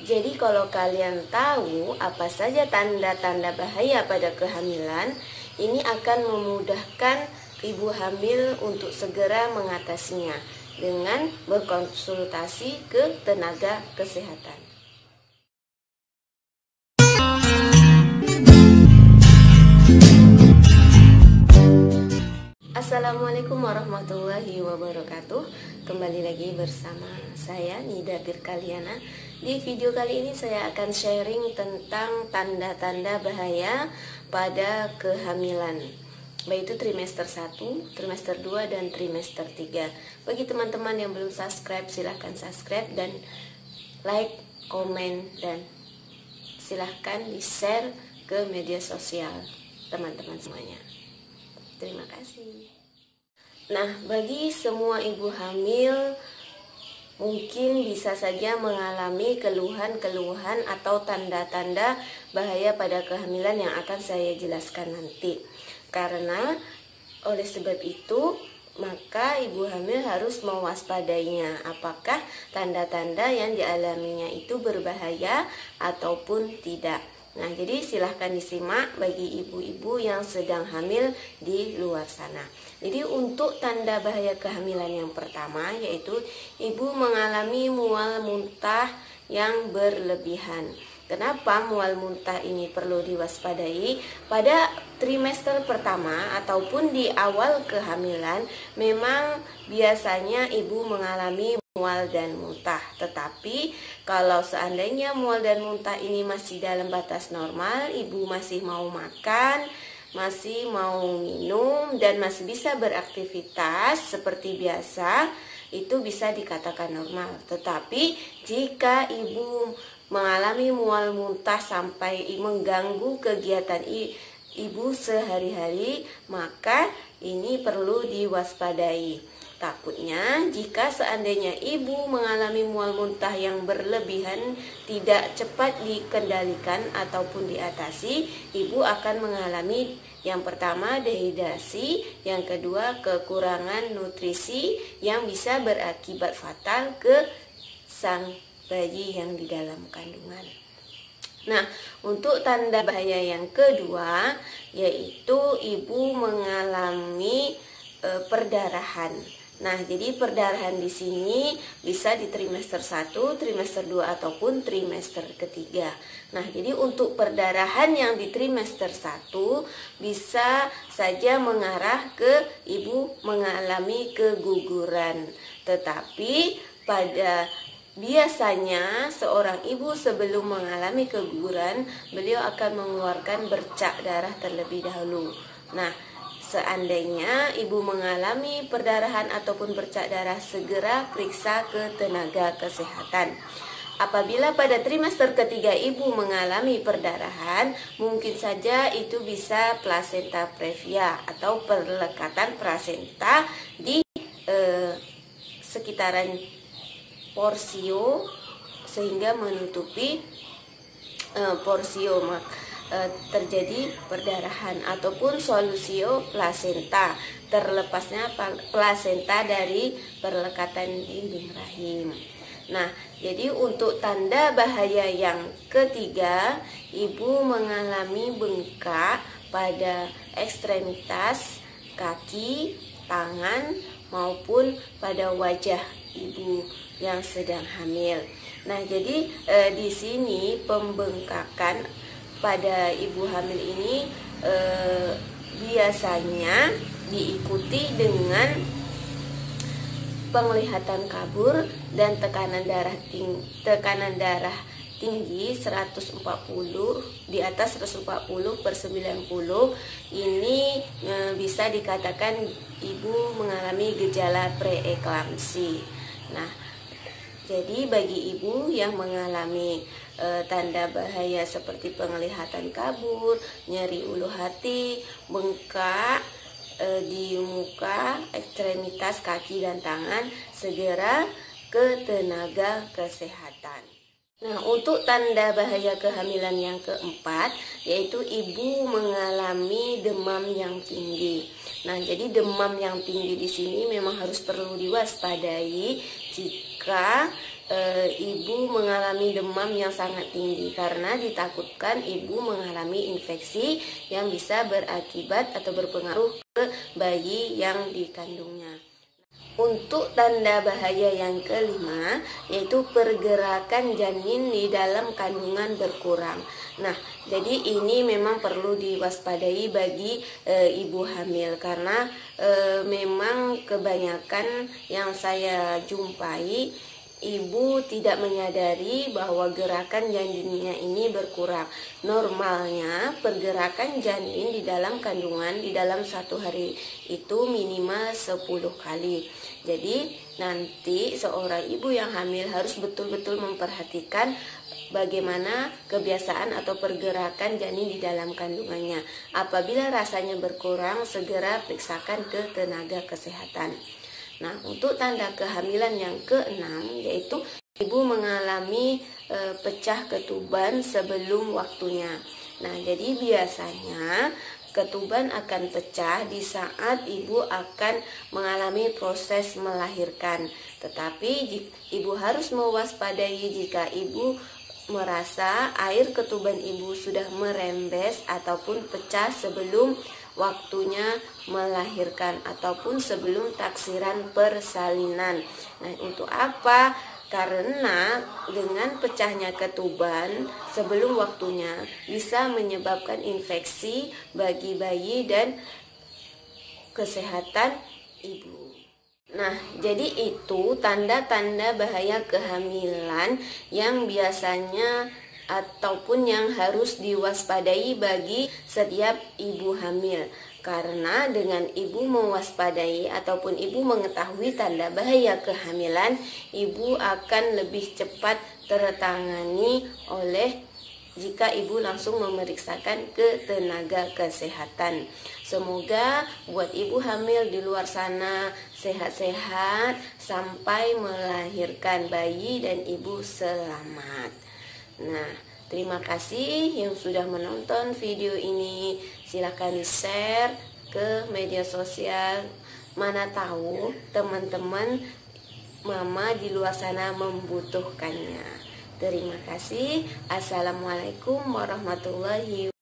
Jadi kalau kalian tahu apa saja tanda-tanda bahaya pada kehamilan, ini akan memudahkan ibu hamil untuk segera mengatasinya dengan berkonsultasi ke tenaga kesehatan. Assalamualaikum warahmatullahi wabarakatuh. Kembali lagi bersama saya Nida Birkaliana. Di video kali ini saya akan sharing tentang tanda-tanda bahaya pada kehamilan, baik itu trimester 1, trimester 2, dan trimester 3. Bagi teman-teman yang belum subscribe, silahkan subscribe dan like, komen, dan silahkan di-share ke media sosial teman-teman semuanya. Terima kasih. Nah, bagi semua ibu hamil mungkin bisa saja mengalami keluhan-keluhan atau tanda-tanda bahaya pada kehamilan yang akan saya jelaskan nanti. Karena oleh sebab itu, maka ibu hamil harus mewaspadainya apakah tanda-tanda yang dialaminya itu berbahaya ataupun tidak. Nah, jadi silahkan disimak bagi ibu-ibu yang sedang hamil di luar sana. Jadi untuk tanda bahaya kehamilan yang pertama yaitu ibu mengalami mual muntah yang berlebihan. Kenapa mual muntah ini perlu diwaspadai? Pada trimester pertama ataupun di awal kehamilan memang biasanya ibu mengalami mual dan muntah. Tetapi kalau seandainya mual dan muntah ini masih dalam batas normal, ibu masih mau makan, masih mau minum, dan masih bisa beraktivitas seperti biasa, itu bisa dikatakan normal. Tetapi jika ibu mengalami mual muntah sampai mengganggu kegiatan ibu sehari-hari, maka ini perlu diwaspadai. Takutnya jika seandainya ibu mengalami mual muntah yang berlebihan, tidak cepat dikendalikan ataupun diatasi, ibu akan mengalami yang pertama dehidrasi, yang kedua kekurangan nutrisi yang bisa berakibat fatal ke sang bayi yang di dalam kandungan. Nah, untuk tanda bahaya yang kedua yaitu ibu mengalami perdarahan. Nah, jadi perdarahan di sini bisa di trimester 1, trimester 2, ataupun trimester ketiga. Nah, jadi untuk perdarahan yang di trimester 1 bisa saja mengarah ke ibu mengalami keguguran. Tetapi biasanya seorang ibu sebelum mengalami keguguran, beliau akan mengeluarkan bercak darah terlebih dahulu. Nah, seandainya ibu mengalami perdarahan ataupun bercak darah, segera periksa ke tenaga kesehatan. Apabila pada trimester ketiga ibu mengalami perdarahan, mungkin saja itu bisa plasenta previa atau perlekatan plasenta di sekitaran porsio sehingga menutupi porsio, terjadi perdarahan, ataupun solusio plasenta, terlepasnya plasenta dari perlekatan dinding rahim. Nah, jadi untuk tanda bahaya yang ketiga, ibu mengalami bengkak pada ekstremitas kaki, tangan, maupun pada wajah ibu yang sedang hamil. Nah, jadi di sini pembengkakan pada ibu hamil ini biasanya diikuti dengan penglihatan kabur dan tekanan darah tinggi 140, di atas 140/90. Ini bisa dikatakan ibu mengalami gejala preeklamsi. Nah, jadi bagi ibu yang mengalami tanda bahaya seperti penglihatan kabur, nyeri ulu hati, bengkak di muka, ekstremitas kaki dan tangan, segera ke tenaga kesehatan. Nah, untuk tanda bahaya kehamilan yang keempat, yaitu ibu mengalami demam yang tinggi. Nah, jadi demam yang tinggi di sini memang harus perlu diwaspadai jika ibu mengalami demam yang sangat tinggi karena ditakutkan ibu mengalami infeksi yang bisa berakibat atau berpengaruh ke bayi yang dikandungnya. Untuk tanda bahaya yang kelima, yaitu pergerakan janin di dalam kandungan berkurang. Nah, jadi ini memang perlu diwaspadai bagi ibu hamil karena memang kebanyakan yang saya jumpai, ibu tidak menyadari bahwa gerakan janinnya ini berkurang. Normalnya pergerakan janin di dalam kandungan di dalam satu hari itu minimal 10 kali. Jadi nanti seorang ibu yang hamil harus betul-betul memperhatikan bagaimana kebiasaan atau pergerakan janin di dalam kandungannya. Apabila rasanya berkurang, segera periksakan ke tenaga kesehatan. Nah, untuk tanda kehamilan yang keenam, yaitu ibu mengalami pecah ketuban sebelum waktunya. Nah, jadi biasanya ketuban akan pecah di saat ibu akan mengalami proses melahirkan. Tetapi ibu harus mewaspadai jika ibu merasa air ketuban ibu sudah merembes ataupun pecah sebelum waktunya melahirkan ataupun sebelum taksiran persalinan. Nah, untuk apa? Karena dengan pecahnya ketuban sebelum waktunya bisa menyebabkan infeksi bagi bayi dan kesehatan ibu. Nah, jadi itu tanda-tanda bahaya kehamilan yang biasanya ataupun yang harus diwaspadai bagi setiap ibu hamil. Karena dengan ibu mewaspadai ataupun ibu mengetahui tanda bahaya kehamilan, ibu akan lebih cepat tertangani oleh jika ibu langsung memeriksakan ke tenaga kesehatan. Semoga buat ibu hamil di luar sana sehat-sehat sampai melahirkan bayi dan ibu selamat. Nah, terima kasih yang sudah menonton video ini. Silahkan di-share ke media sosial. Mana tahu teman-teman mama di luar sana membutuhkannya. Terima kasih. Assalamualaikum warahmatullahi wabarakatuh.